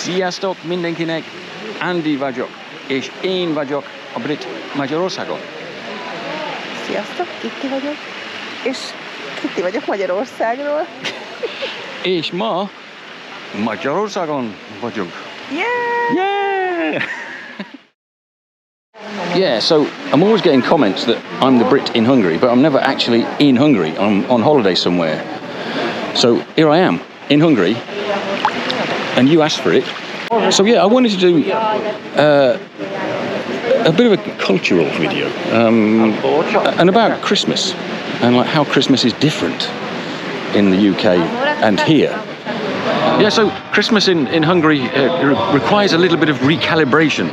Sziasztok mindenkinek, Andy vagyok, és én vagyok a Brit Magyarországon. Sziasztok, Kitty vagyok, és Kitty vagyok Magyarországról. És ma Magyarországon vagyunk. Yeah! Yeah, so I'm always getting comments that I'm the Brit in Hungary, but I'm never actually in Hungary. I'm on holiday somewhere. So here I am, in Hungary, and you asked for it. So yeah, I wanted to do a bit of a cultural video, and about Christmas, and like how Christmas is different in the UK and here. Yeah, so Christmas in Hungary requires a little bit of recalibration.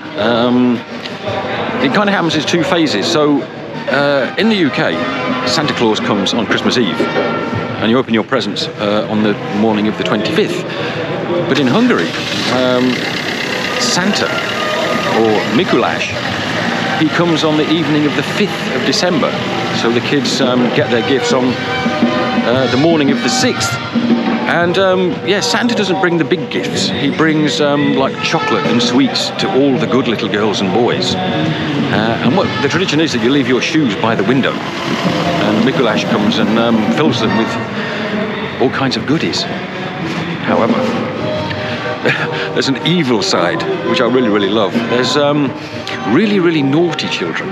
It kind of happens in two phases. So in the UK, Santa Claus comes on Christmas Eve, and you open your presents on the morning of the 25th. But in Hungary, Santa, or Mikuláš, he comes on the evening of the 5th of December. So the kids get their gifts on the morning of the 6th. And yeah, Santa doesn't bring the big gifts. He brings like chocolate and sweets to all the good little girls and boys. And what the tradition is that you leave your shoes by the window, and Mikuláš comes and fills them with all kinds of goodies. However, there's an evil side, which I really, really love. There's really, really naughty children.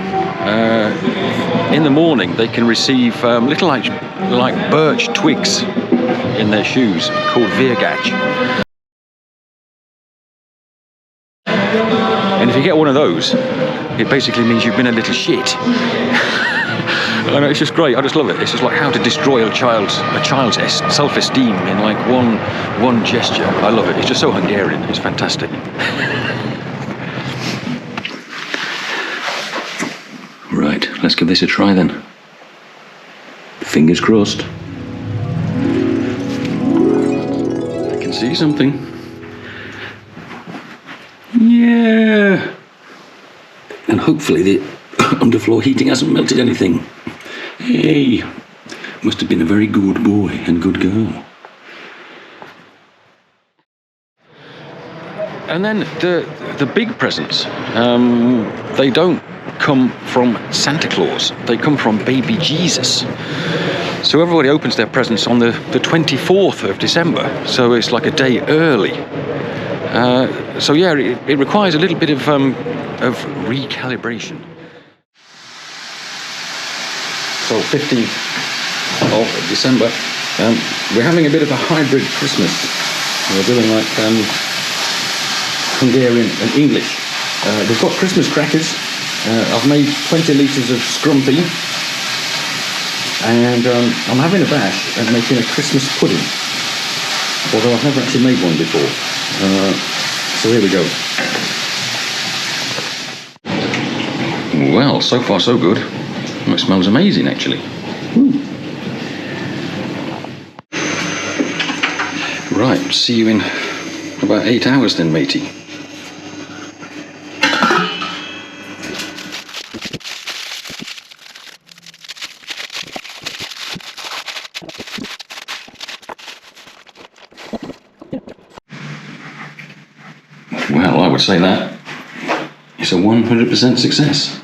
In the morning, they can receive little like birch twigs in their shoes, called virgács. And if you get one of those, it basically means you've been a little shit. I know, it's just great. I just love it. It's just like how to destroy a child's self-esteem in like one gesture. I love it. It's just so Hungarian. It's fantastic. Right, let's give this a try then. Fingers crossed. I can see something. Yeah. And hopefully the underfloor heating hasn't melted anything. Hey, must have been a very good boy and good girl. And then the big presents, they don't come from Santa Claus, they come from baby Jesus. So everybody opens their presents on the 24th of December, so it's like a day early. So yeah, it requires a little bit of recalibration. So 15th of December, we're having a bit of a hybrid Christmas. We're doing like Hungarian and English. We've got Christmas crackers. I've made 20 litres of scrumpy, and I'm having a bash at making a Christmas pudding, although I've never actually made one before. So here we go. Well, so far so good. It smells amazing, actually. Ooh. Right, see you in about 8 hours then, matey. Well, I would say that it's a 100% success.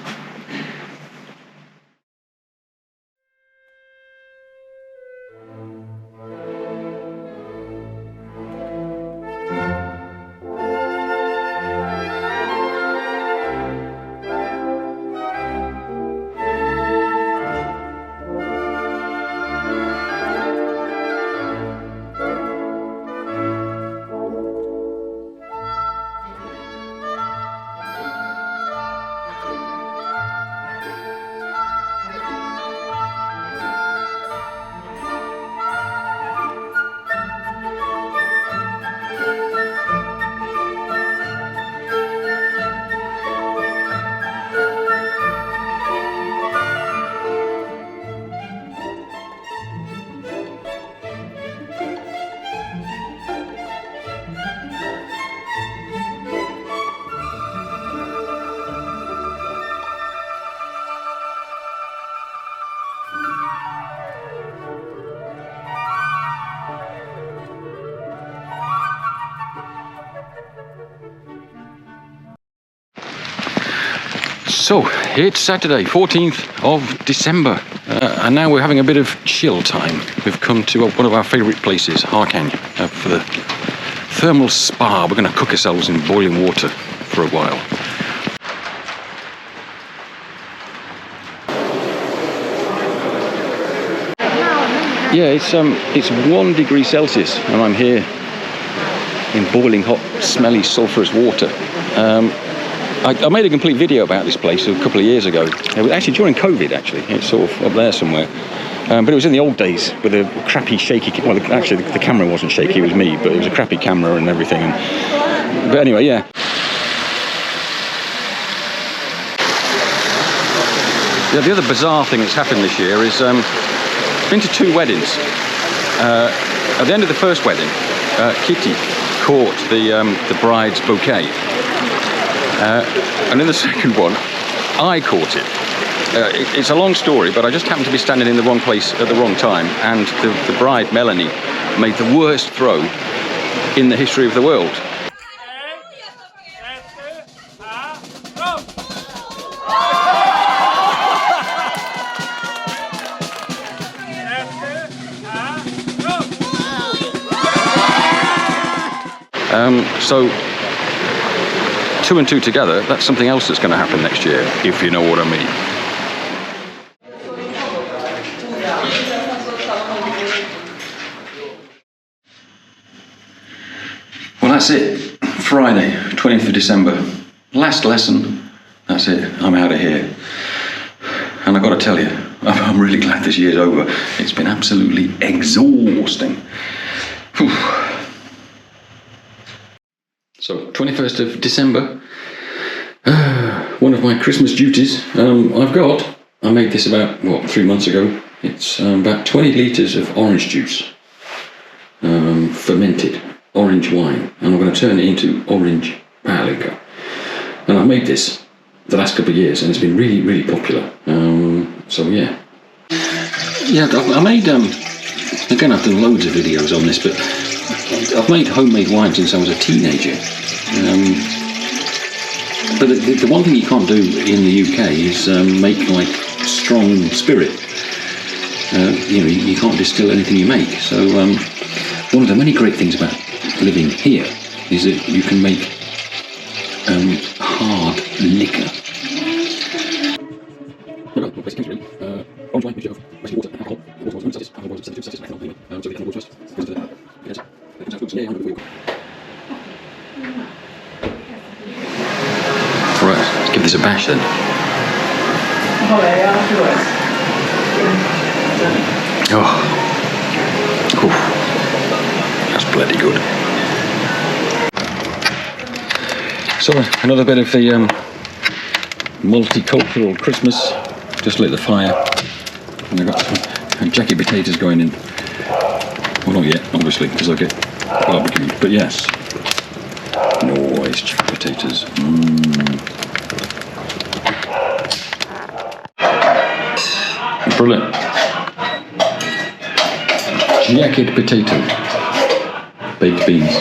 So, it's Saturday, 14th of December, and now we're having a bit of chill time. We've come to one of our favourite places, Harkány, for the thermal spa. We're going to cook ourselves in boiling water for a while. Yeah, it's 1 degree Celsius, and I'm here in boiling hot, smelly, sulphurous water. I made a complete video about this place a couple of years ago. It was actually during COVID, actually. It's sort of up there somewhere. But it was in the old days with a crappy, shaky... Well, actually, the camera wasn't shaky, it was me, but it was a crappy camera and everything. But anyway, yeah. Yeah, the other bizarre thing that's happened this year is been to 2 weddings. At the end of the first wedding, Kitty caught the bride's bouquet. And in the second one, I caught it. It's a long story, but I just happened to be standing in the wrong place at the wrong time, and the bride, Melanie, made the worst throw in the history of the world. So 2 and 2 together, that's something else that's going to happen next year, if you know what I mean. Well, that's it. Friday, 20th of December. Last lesson. That's it. I'm out of here. And I've got to tell you, I'm really glad this year's over. It's been absolutely exhausting. Whew. So, 21st of December, one of my Christmas duties I made this about, 3 months ago. It's about 20 litres of orange juice, fermented orange wine, and I'm going to turn it into orange pálinka. And I've made this the last couple of years, and it's been really, really popular. So yeah. Yeah, I made, again, I've done loads of videos on this, but I've made homemade wine since I was a teenager. But the one thing you can't do in the UK is make like strong spirit. You can't distill anything you make. So one of the many great things about living here is that you can make hard liquor. Orange wine, mixture of basically water and alcohol. Water was status, alcohol was status, ethanol, so the ethanol goes first. Goes to the Right, let's give this a bash then. Oh, that's bloody good. So another bit of the multicultural Christmas. Just lit the fire, and I've got some jacket potatoes going in. Well, not yet, obviously, because I'll get barbecue. But yes, nice jacket potatoes. Brilliant. Jacket potato, baked beans,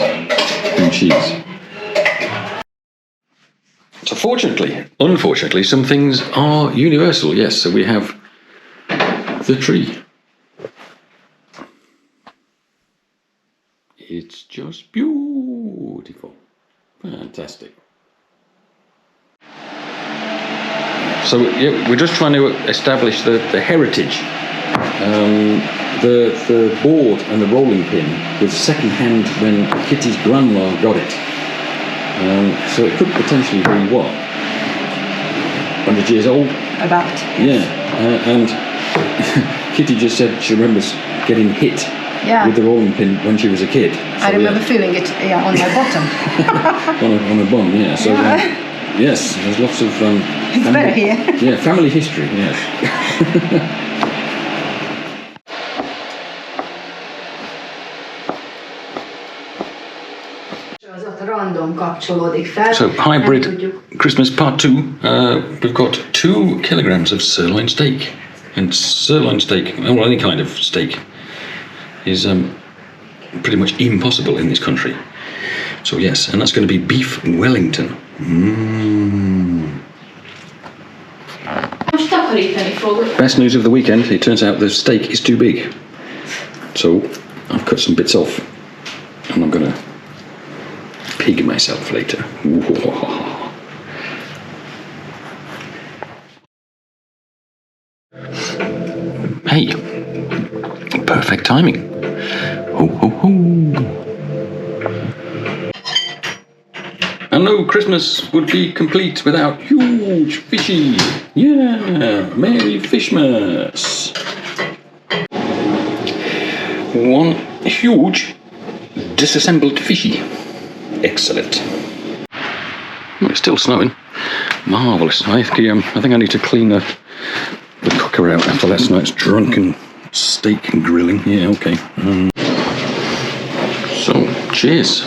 and cheese. So unfortunately, some things are universal, yes. So we have the tree. It's just beautiful. Fantastic. So yeah, we're just trying to establish the heritage. The board and the rolling pin was second hand when Kitty's grandma got it. So it could potentially be what? 100 years old? About. Yeah. And Kitty just said she remembers getting hit with the rolling pin when she was a kid. So, I remember feeling it on my bottom. on a bum, yeah. So yes, there's lots of it's better here. Yeah, family history, yes. So, hybrid Christmas part 2. We've got 2 kilograms of sirloin steak. And sirloin steak, well, any kind of steak, is pretty much impossible in this country. So, yes, and that's going to be beef Wellington. Említeni fog. Best news of the weekend, it turns out the steak is too big. So I've cut some bits off and I'm going to pig myself later. Hey, perfect timing. Ho, ho, ho. And no Christmas would be complete without huge fishy. Yeah, Merry Fishmas. One huge disassembled fishy. Excellent. Oh, it's still snowing. Marvellous. I think I need to clean the cooker out after last night's drunken steak and grilling. Yeah, okay. So, cheers.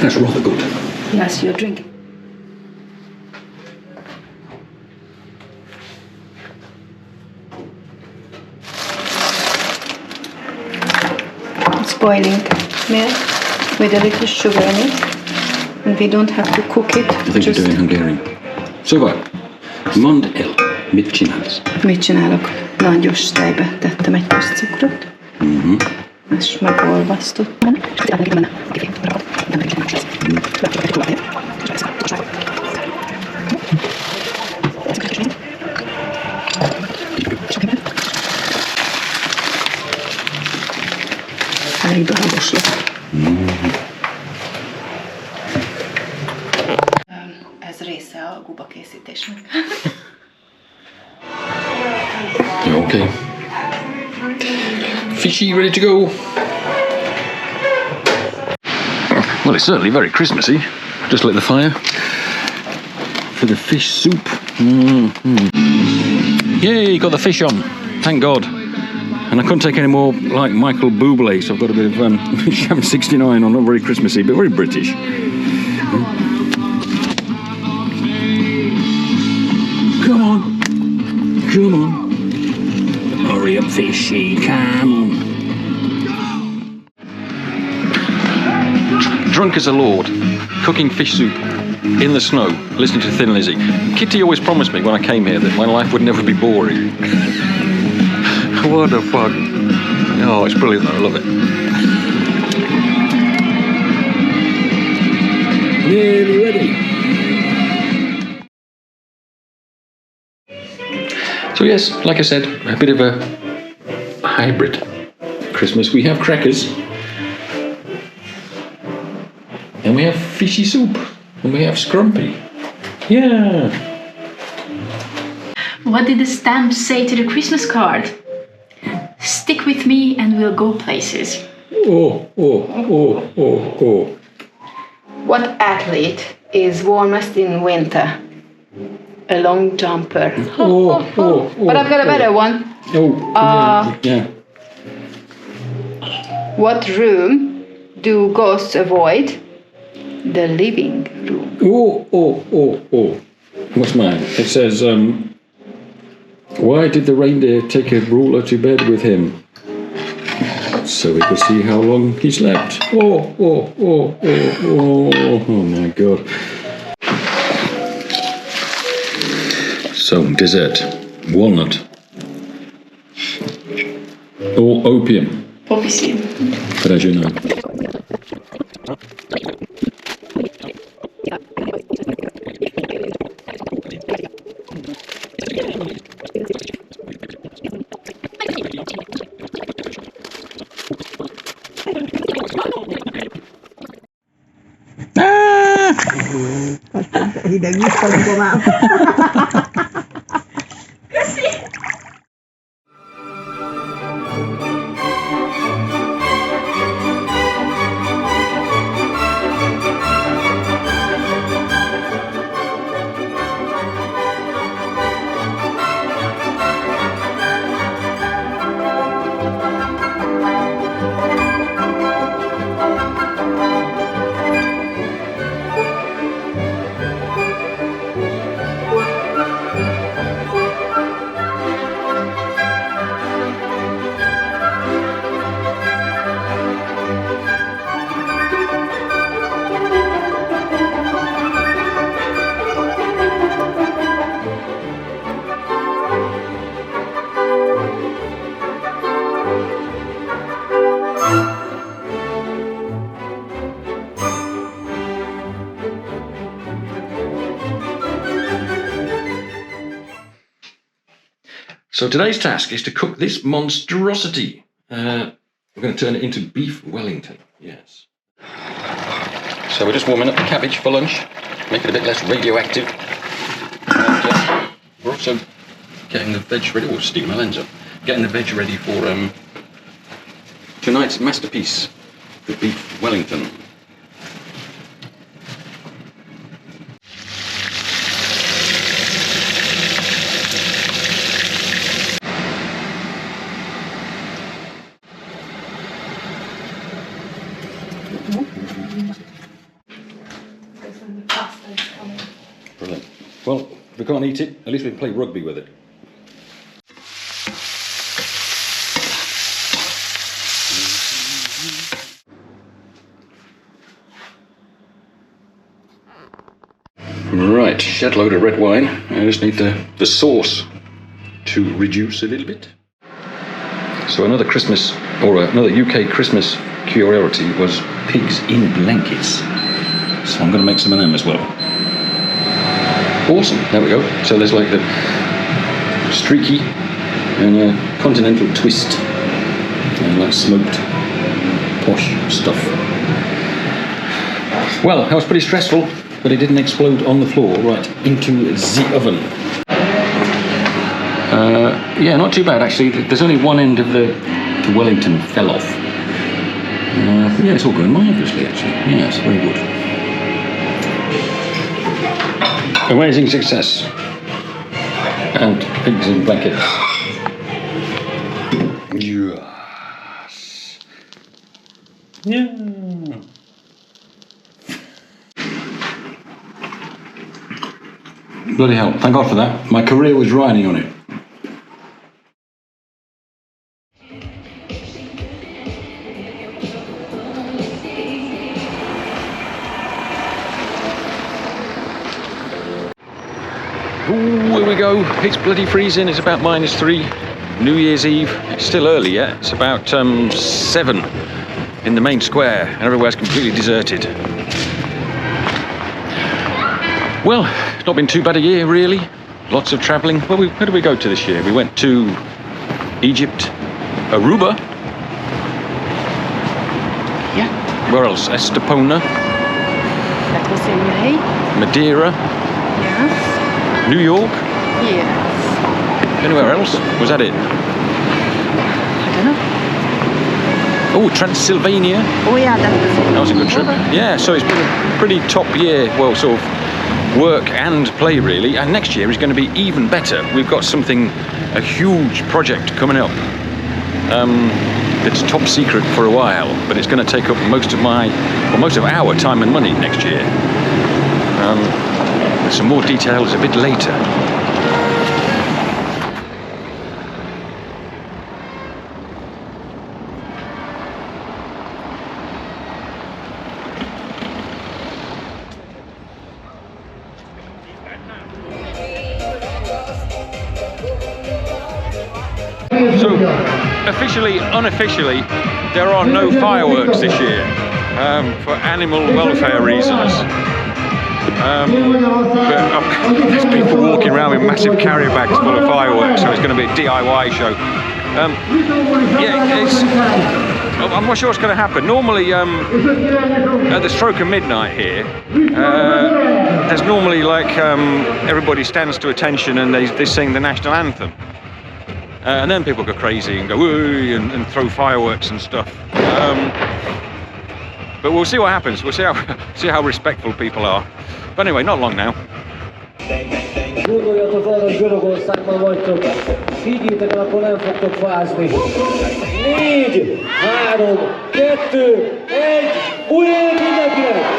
That's rather good. Yes, you're drinking. It's boiling milk with a little sugar in it. And we don't have to cook it. I think you're doing Hungarian. Szóval, mondd el, mit csinálsz? Mit csinálok? Nagyon gyors tejbe tettem egy kis cukrot. És megolvasztottam. Elég darabos lett. Ez része a guba készítésnek. Okay. Fishy ready to go? Well, it's certainly very Christmassy. Just lit the fire for the fish soup. Yay, got the fish on. Thank God. And I couldn't take any more like Michael Bublé, so I've got a bit of Sham 69 on, not very Christmassy, but very British. Come on. Come on. Hurry up, fishy, come on. Drunk as a lord, cooking fish soup in the snow, listening to Thin Lizzy. Kitty always promised me when I came here that my life would never be boring. What a fun. Oh, it's brilliant though, I love it. Nearly ready. So yes, like I said, a bit of a hybrid Christmas. We have crackers, and we have fishy soup, and we have scrumpy. Yeah. What did the stamp say to the Christmas card? Stick with me and we'll go places. Oh. What athlete is warmest in winter? A long jumper. But I've got a better one. Yeah. What room do ghosts avoid? The living room. Oh. What's mine? It says, why did the reindeer take a ruler to bed with him? So he could see how long he slept. Oh my God. So, dessert. Walnut. Or opium. Obviously. But as you know. Hideg visszalogom. So today's task is to cook this monstrosity. We're going to turn it into beef Wellington, yes. So we're just warming up the cabbage for lunch, make it a bit less radioactive. And we're also getting the veg ready. Oh, sticking my lens up. Getting the veg ready for tonight's masterpiece, the beef Wellington. Brilliant. Well, if we can't eat it, at least we can play rugby with it. Right, shed load of red wine. I just need the sauce to reduce a little bit. So another Christmas, or another UK Christmas curiosity was pigs in blankets. So I'm going to make some of them as well. Awesome, there we go. So there's like the streaky and a continental twist and like smoked posh stuff. Well, that was pretty stressful, but it didn't explode on the floor right into the oven. Yeah, not too bad actually. There's only one end of the Wellington fell off. Yeah, it's all going marvellously actually. Yeah, it's very good. Amazing success. And pigs in blankets. Yes. Yeah. Bloody hell, thank God for that. My career was riding on it. Ooh, here we go. It's bloody freezing. It's about -3. New Year's Eve. It's still early yet. It's about 7 in the main square, and everywhere's completely deserted. Well, it's not been too bad a year, really. Lots of travelling. Well, where did we go to this year? We went to Egypt, Aruba. Yeah. Where else? Estepona. That was in May. Madeira. Yes. New York. Yes. Anywhere else? Was that it? I don't know. Oh, Transylvania. Oh yeah, That was a good trip. Yeah, so it's been a pretty top year. Well, sort of work and play really. And next year is going to be even better. We've got a huge project coming up. It's top secret for a while, but it's going to take up most of our time and money next year. Some more details a bit later. So, officially, unofficially, there are no fireworks this year for animal welfare reasons. But there's people walking around with massive carrier bags full of fireworks, so it's going to be a DIY show. Yeah, I'm not sure what's going to happen. Normally, at the stroke of midnight here, there's normally like everybody stands to attention and they sing the national anthem. And then people go crazy and go woo and throw fireworks and stuff. But we'll see what happens. We'll see how respectful people are. But anyway, not long now. Gondoljatok arra, hogy Görögországban vagytok. Higgyétek el, akkor nem fogtok fázni. 4, 3, 2, 1, új évet mindenkinek!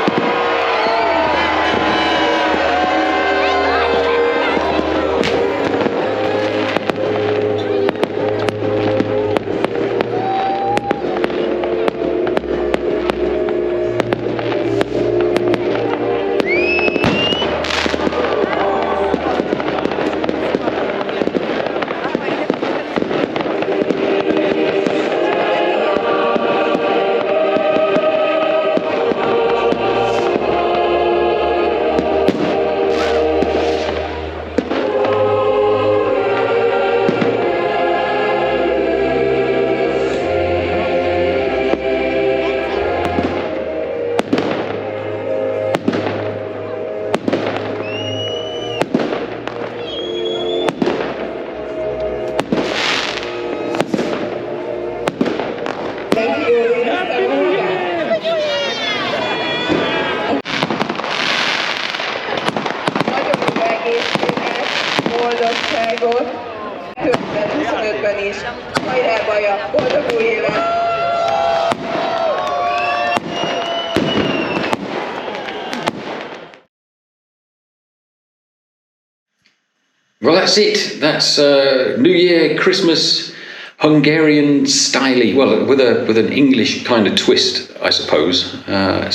that's it. That's New Year, Christmas, Hungarian style. Well, with an English kind of twist, I suppose.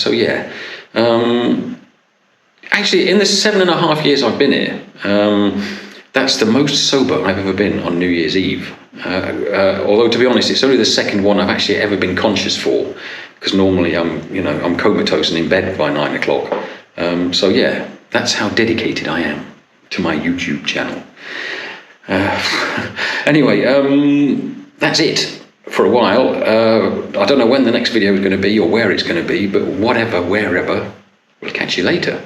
So yeah. Actually, in the 7.5 years I've been here, that's the most sober I've ever been on New Year's Eve. Although, to be honest, it's only the second one I've actually ever been conscious for, because normally I'm comatose and in bed by 9 o'clock. So yeah, that's how dedicated I am to my YouTube channel. Anyway, that's it for a while. I don't know when the next video is going to be or where it's going to be, but whatever, wherever, we'll catch you later.